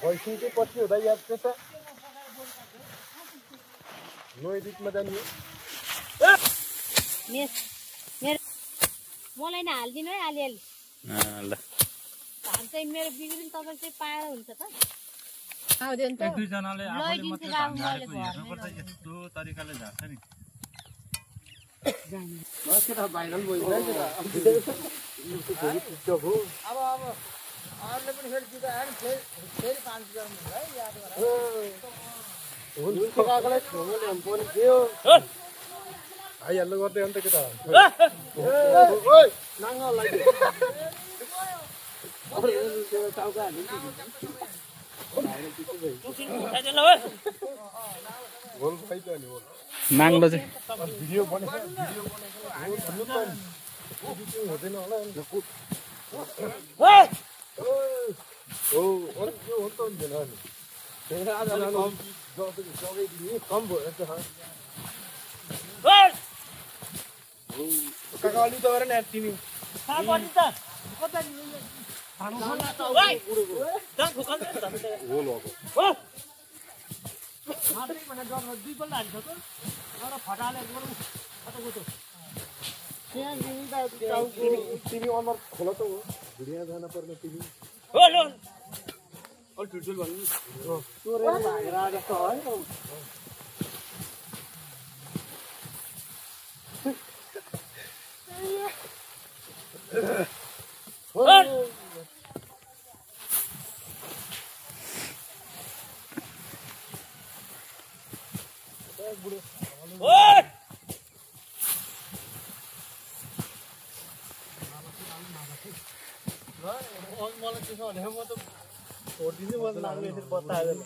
भइसक्यो पछि हुँदा याद छ नोइदिकमा जाने मलाई नै हाल्दिनु है अलिअलि ल धान चाहिँ मेरो बिग्रिन तपाईले चाहिँ पाएर हुन्छ त आउँदैन त एक दुई जनाले आफैले मात्र धान झारेको हेर्नुपर्छ यस्तो तरिकाले झार्छ नि के त भाइरल भइरहेछ त अब अरूले पनि फेरि जुदा आएर फेरि 5,000 है याद गर हुन्छ काकालाई छोड्नु ल्याउनु पर्ने थियो आइहाल्नु गर्दै अन्त के त ओइ नाङ्गा लाग्यो टाउका हाल्नु गोल खाइछ नि हो नाङ्लो चाहिँ भिडियो बनेछ भिडियो हुँदैन होला ओ यो हो त हुँदैन नि कम भयो त काका अलि त गर न तिमी तिमी अनुहार खोला त हो भिडियो जान पर्ने तिमी अलि ठुल्ठुल भन्नु चोरेर भागेर आएर जस्तो है मलाई त्यसो भने म त छोडिदिन्छु म त नाङ्लो यसरी बस्दा आएन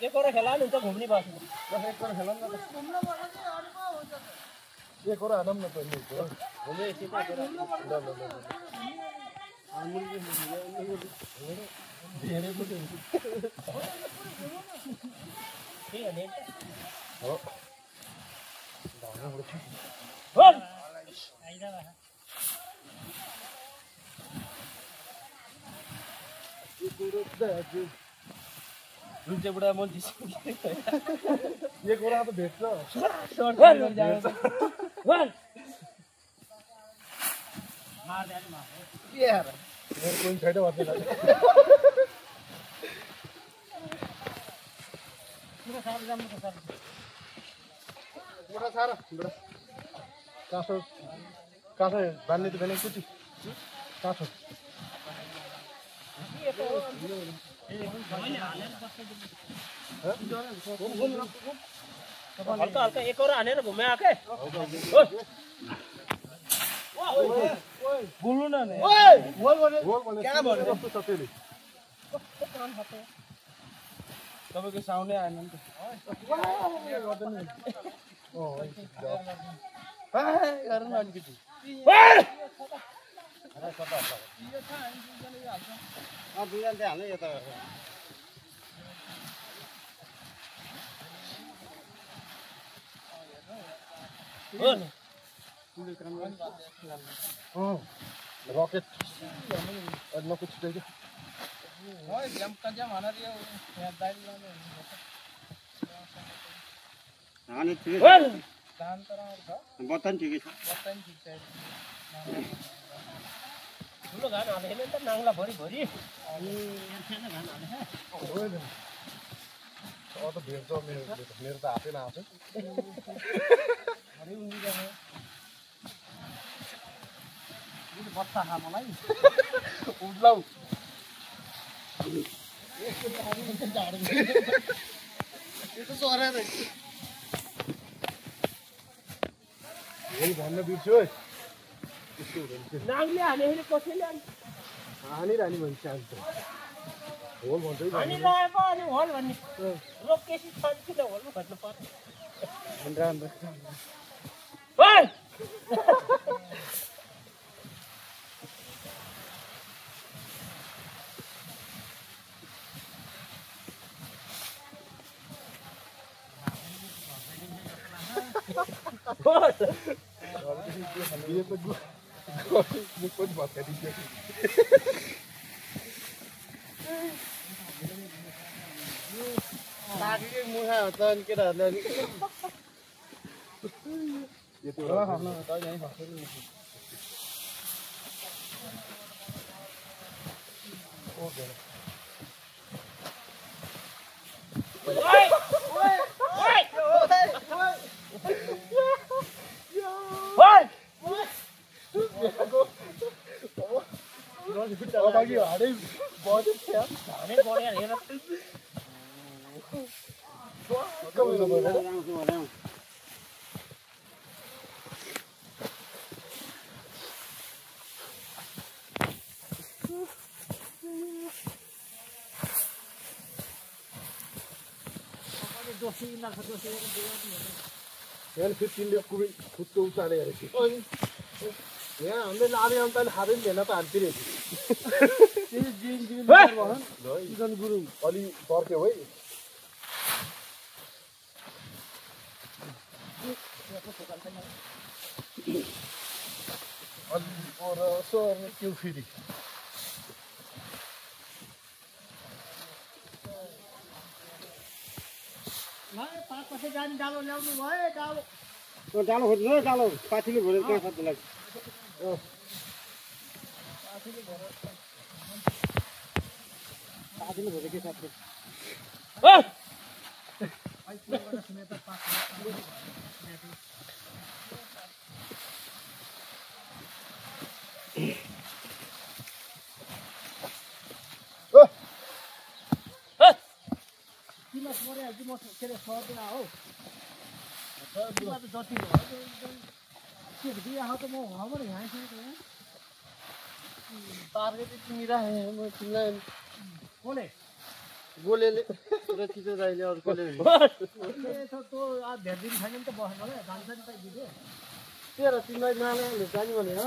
एक और खेला नि त घुम्ने बाटो एक और खेला नि त एक और आनम न पर्ने हो घुमे सिधा गरेर ल धेरै पनि के अनि हो दाउन पर्छ हो आइदा बा यो कुरो त जुन चाहिँ बुढा मन्थि एक और त भेट्छ सर्ट जान्छ मार दे मार यार मेरे कोई साइड वाले लगे पूरा सारा जाम का सारा पूरा सारा बड़ा कासो बांधने तो बने कुछ कासो हल्का हल्का एक और आने घूमे आके बोल्नु न नि ओइ बोल भने क्या भने कस्तो छ तेले कस्तो कान फाटे तपाईको साउन्डै आएन नि त गर्दैन नि ओ है गर्न अलिकति अरे कता छ यो छ हामी दुईजनाले हाल्छ दुईजनाले हाल्ने यो त हो नि रॉकेट अदना कुछ चाहिए ओए जंप का जम आना दिया यार दाइल लाने हाने ठीक है दान तरह और था बतन ठीक है बतन ठीक है ठुलो घान हाले नि त नाङ्ला भरि भरि अनि यहाँ सानो घान हाले है ओए ओ त भेट्छ मेरो त हातै नआछ अरे उनी जाने बस्ता खा मलाई उड्लाउ यो त सरे रहेछ यही भन्न बिर्स्यो है नागले हाने कसैले हानिरहने भन्छ चाहन्छ होल भन्दै हानि लगाएको अनि होल भन्ने रोकेसी छ किन होल भन्नु पर्यो राम्रो ओइ ये तो मुख पनि भत्काइदिन्छ सागकै मुखा हो त अनि केटाहरूले अनि यति अघि हाडै बढ्यो क्या हाने बढ्या हेर दोषी लाग्छ दोषी यहाँ फेरि तिनले कुबै खुट्टो उचाले हेरेको यहाँ हामीले लाने अन्त खाँदै पनि भेला त हान्तिर जीवन गुरुङ अलि पर्क्यो है अलि पर सर्ने त्यो फेरि कसै जाने डालो ल्याउनु भयो डालो डालो खोज्नु है डालो पाथीले भरेर कहाँ खाँदै पाथीले भरे के साथी म के अरे सर्दैन हो तिमीलाई त जति भयो के दिया हो त म हाम्रो यहाँ टार्गेट तिमी राखे म तिमीलाई कोले गोलेले र चितो दाइले अरू कसले तँ धेरै दिन छैन नि त बस्नु होला जान्छ नि त दिदी तेरो तिमीलाई नानाले जाने भने हो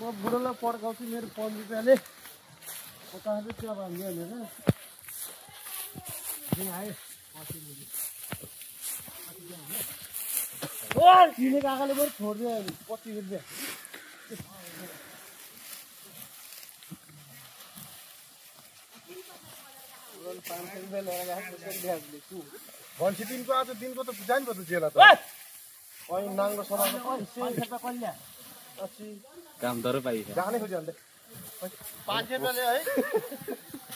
म बुढोलाई पड्काउँछु मेरो 5 रुपियाँले 50 रुपियाँ भन्यो भनेर आयो किनेको आँखाले बरु छोडिदियो 25 रुपियाँ भन्छ दिनको आज दिनको त जाने भयो त जेला त अनि नाङ्गो सराउनु काम तर पाइन्छ जाने खोज्यो अन्त 5 रुपियाँले है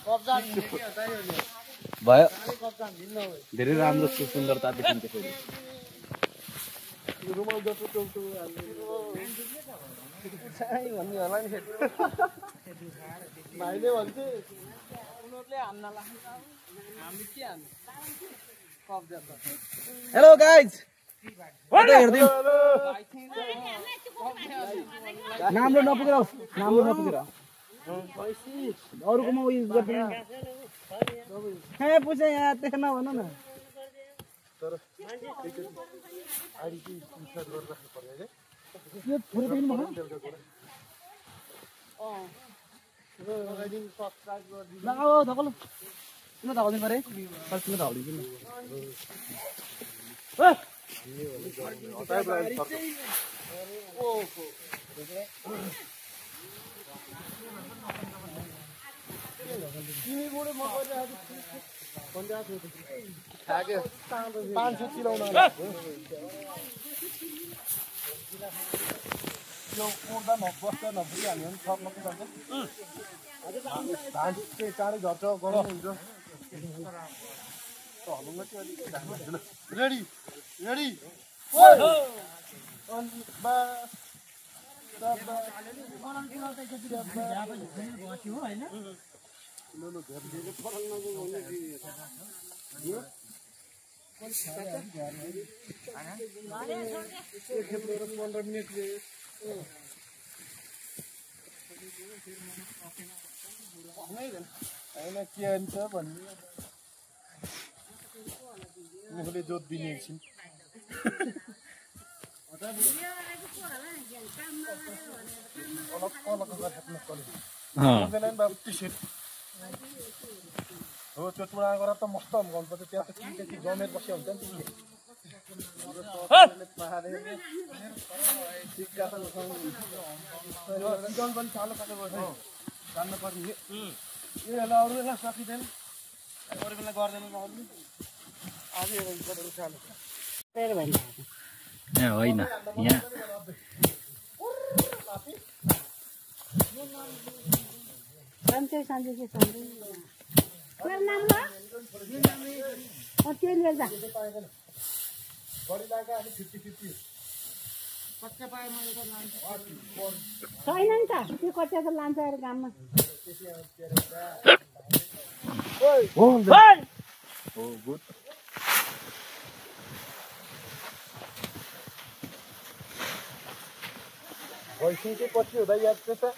कब्जा भयो धेरै राम्रो सुन्दरता देखिन्छ फेरि रुमाल जस्तो टोल्टो भन्ने होला नि फेरि भाइले भन्थे उनीहरूले हान्न लाग्छ हामी के हान्नु कब्जा त हेलो गाइज हेर्दियो राम्रो नपुगेर अरूकोमा युज गर्दैन पुछे यहाँ देख्न भन न तर आइडी इन्सर्ट गरेर राख्नु पर्यो है यो थोरै पनि भन लगाइदिनु सब्सक्राइब गरिदिनु ल आओ धकल किन धाउदिनु परे पर किन धाउदिनु तिमी बुढो म गरिरहेको 500 चिलाउन यो उड्दा नबस्दा नपुगिहाल्यो भने सक्नु पनि पर्छ धान चाहिँ चाँडै झर्छ गरम हुन्छ रेडी रेडी 15 मिनट होइन के हुन्छ भन्ने उनीहरूले जोत दिने एकछिन हो त्यो चुडा गरेर त मस्त गर्नुपर्छ त्यहाँ त के जमेर बस्यो हुन्छ नि चिकन पनि सानो सानो जान्न पर्ने यसलाई अरू यसलाई सकिँदैन अरू बेला गर्दैन नअर्नु आज सानो होइन यहाँ सन्चै सन्चै के सन्चै मेरो नाम ल त्यो लिएर जा बढी लाग्यो अनि 50-50 कच्चा पाए मैले त लान्छ छैन नि त त्यो कच्चा त लान्छ अरे गाममा हो गुड भइसक्यो पछि हुँदा याद त्यता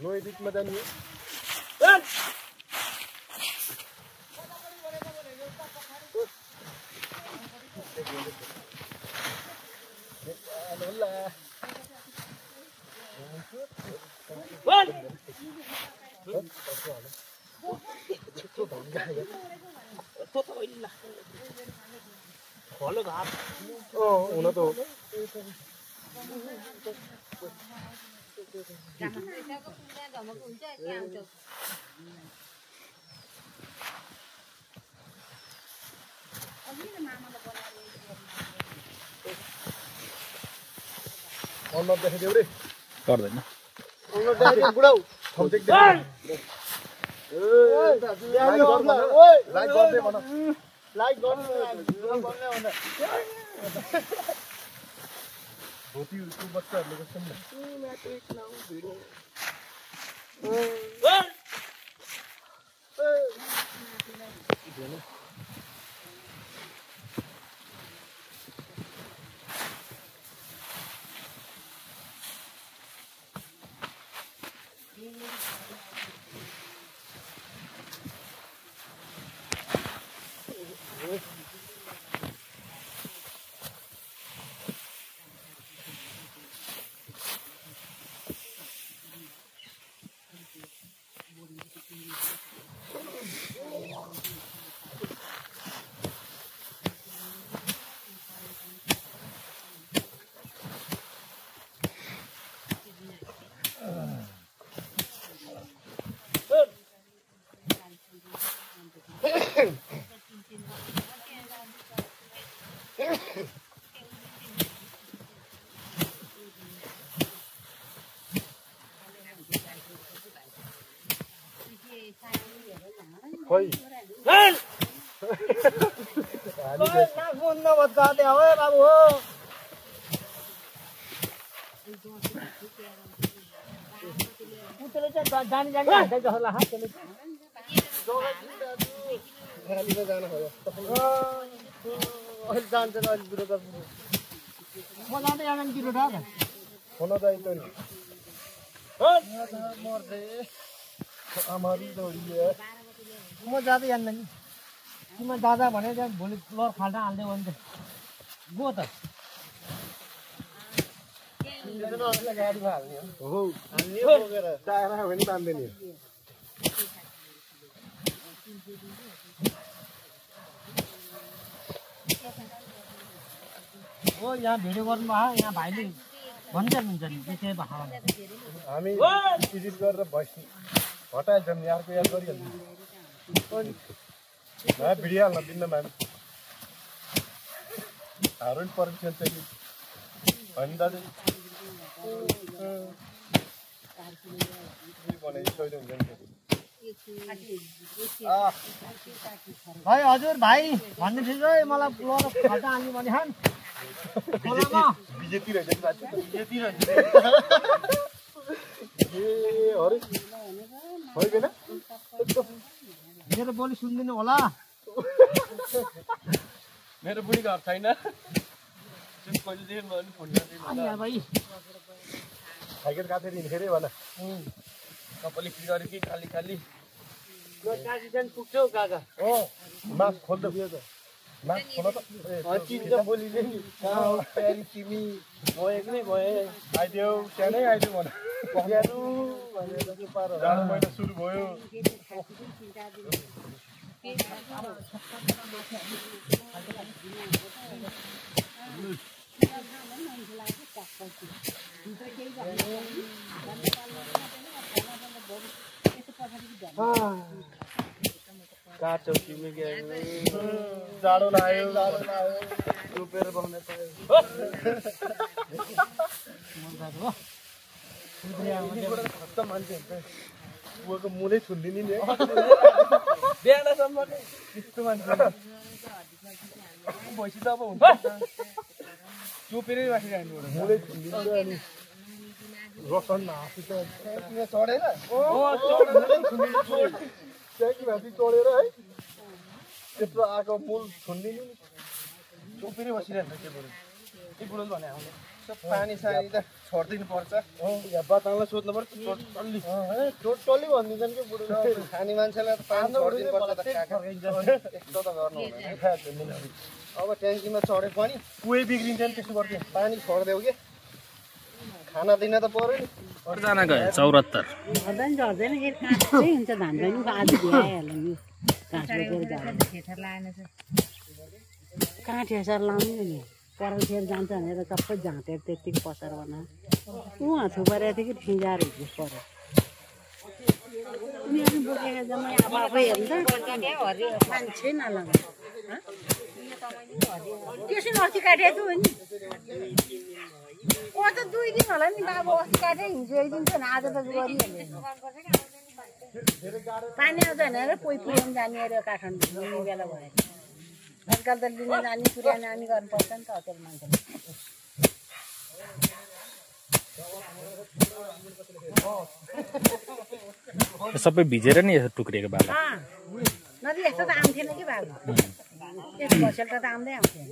नोइदिकमा जाने हुन त हो अनुहार देखाइदेऊ रे पर्दैन अनुहार देखाइदेऊ बुढाउ लाइक गर्दै भन लाइक गर्नु भन्दा भोटीको बच्चाहरूले गर्छन् नि खोइ बाबु हो जानी जानी जस्तो लाग्छ अहिले जानु भयो अहिले जान्छ अहिले विरोध म जाँदै जाँदैन किलो ढाक हुन चाहिँ नि मर्दै आमारी दौडिए म जाँदै जान्दैन नि तिमीमा दादा भने त्यहाँ भोलि लर फाल्टा हाल्दै भने त गो त गाडीमा हाल्ने हो टायर आयो भने तान्दैन हो यहाँ भिडियो गर्नुभयो यहाँ भाइले भनिदिनुहुन्छ नि त्यसै भयो हामी एडिट गरेर भोइस हटाइदिउँ नि अर्को याद गरिहाल्नु भिडियो हाल्न दिन्न म्याम हारु नि पर्मिसन चाहिँ होइन दाजु भाइ हजुर भाइ भन्दैछु है मलाई लर खल्टा हाल्ने भने खान बिजेपी रहेछ बिजेपी रहेछ ए अरे होइन मेरो बोली सुन्दिनु होला मेरो बुढी घर छैन कहिलेदेखि म पनि फोन गर्दिनँ भाइ साइकल काटेर हिँड्खेरै भन कपाली गरे कि खाली खाली काशीजन पुग्छौ काका हो माफ खोल्द बियो त माफ खोल त चिन्छ बोलिले नि कहाँ हो प्यारी तिमी गएको नै गए आइदेऊ त्यहाँ नै आइदेऊ भन प्यारू भनेर के पार जाडो महिना सुरु भयो काट्छौ तिमी के जाडो लाग्यो रोपेर बस्ने पायो खत्तम मान्छे हुन्छ उहाँको मुलै छुन्दिने नि बिहानसम्म त्यस्तो मान्छे भैँसी त अब हुन्छ चोपेरै राखिरहनु मुलै छुन्दिन्छ अनि रसन हाँसी त चढेर ट्याकी भाँची चढेर है त्यत्रो आएको मूल छुन्दिने नि चोपेरै बसिरहन्छ त्यो बुढो त्यो बुढो भने आउने पानी सानी त छोडिदिनु पर्छ यहाँ बाताङलाई सोध्नु पर्छ टल्ली टोटल्ली भनिदिन्छन् कि बुढो खाने मान्छेलाई त पानी छोडिदिनु पर्छ त यस्तो त गर्नु हुँदैन अब ट्याङ्कीमा चढे पनि कुनै बिग्रिन्छ नि त्यस्तो गर्थ्यो पानी छोडिदेऊ कि खाना दिन त पर्यो नि कतिजना गयो 74 झर्दैन झर्दैन फेरि काँच चाहिँ हुन्छ धान पनि आज भ्याइहाल्यो नि काँच कहाँ ठेसर लाउनु नि पराल फेरि जान्छ भनेर सबै झाँटेर त्यत्तिकै पसार बनायो उहाँ थुपारेको थियो कि ठिजाएर हिजो पऱ्यो उनीहरू बोकेको जम्मै आफै हेर्नु त मान्छे नलगा त्यसै अस्ति काटेको थियो नि ओ त 2 दिन होला नि बाबु अस्ति काटे हिजो 1 दिन थियो आज त गरिहाल्यो पानी आउँदैन र कोही पुर्याउनु जाने अरे काठमाडौँ बेला भयो आजकल त लिन जाने पुर्याउने नानी गर्नुपर्छ नि त होटेल मान्छेले सबै भिजेर नि यसो टुक्रिएको बाबा नदी यस्तो त आउँथेन कि बाबु यस्तो भसेल त आउँदै आउँथेन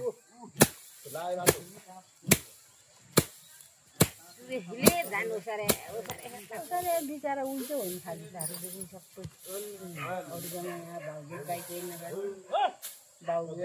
बिचरा उल्टो हो नि खालि सबै अरू जम्मा यहाँ भाउजू गाई कोही नगरी भाउजू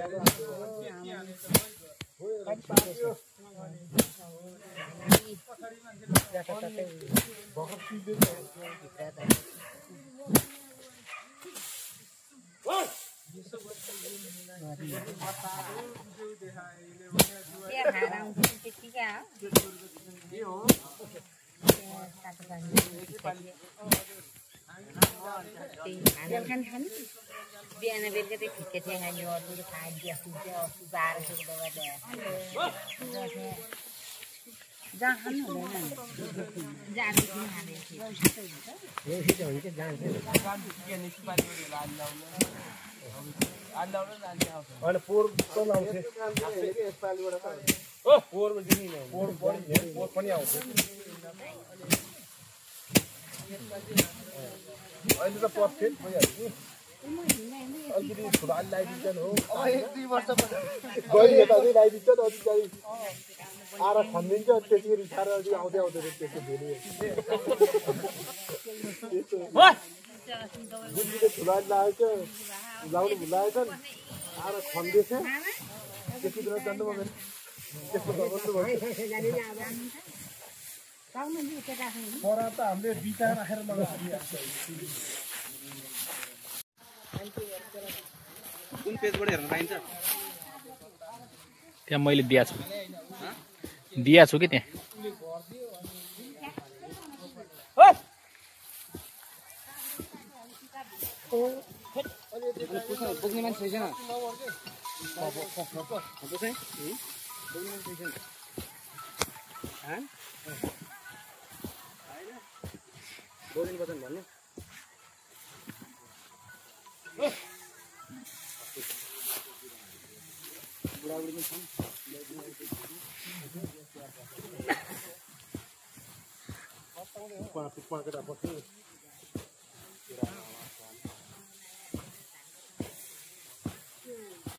बिहान बेलुका चाहिँ ठिकै थियो खाने अरू खाइदिया सुन्छ 1200 जहाँ खानु हुँदैन होइन पोहोर त लाउँथे पोहोर पनि आउँछ अहिले त पर्फेक्ट भइहाल्छ अलिकति ठुलो अलि लगाइदिन्छन् हो 1-2 वर्षपछि गरी यता चाहिँ लगाइदिन्छ नि अलिकति आएर खनिदिन्छ त्यसरी रिसाएर अलिक आउँदै आउँदैन त्यसको भेली ठुलो अलि लगाएको लाउनु भुलाएछन् आएर खन्दैछ त्यति बेला जान्नु भयो त्यस्तो गर्नु भयो परा त हामीले बिटा राखेर लगाएको कुन पेजबाट हेर्न पाइन्छ त्यहाँ मैले दिएको छु कि त्यहाँ बोक्ने मान्छे छैन बोलिनु पर्छ भन्नु बुढाबुढी छन् पाकेर बस्यो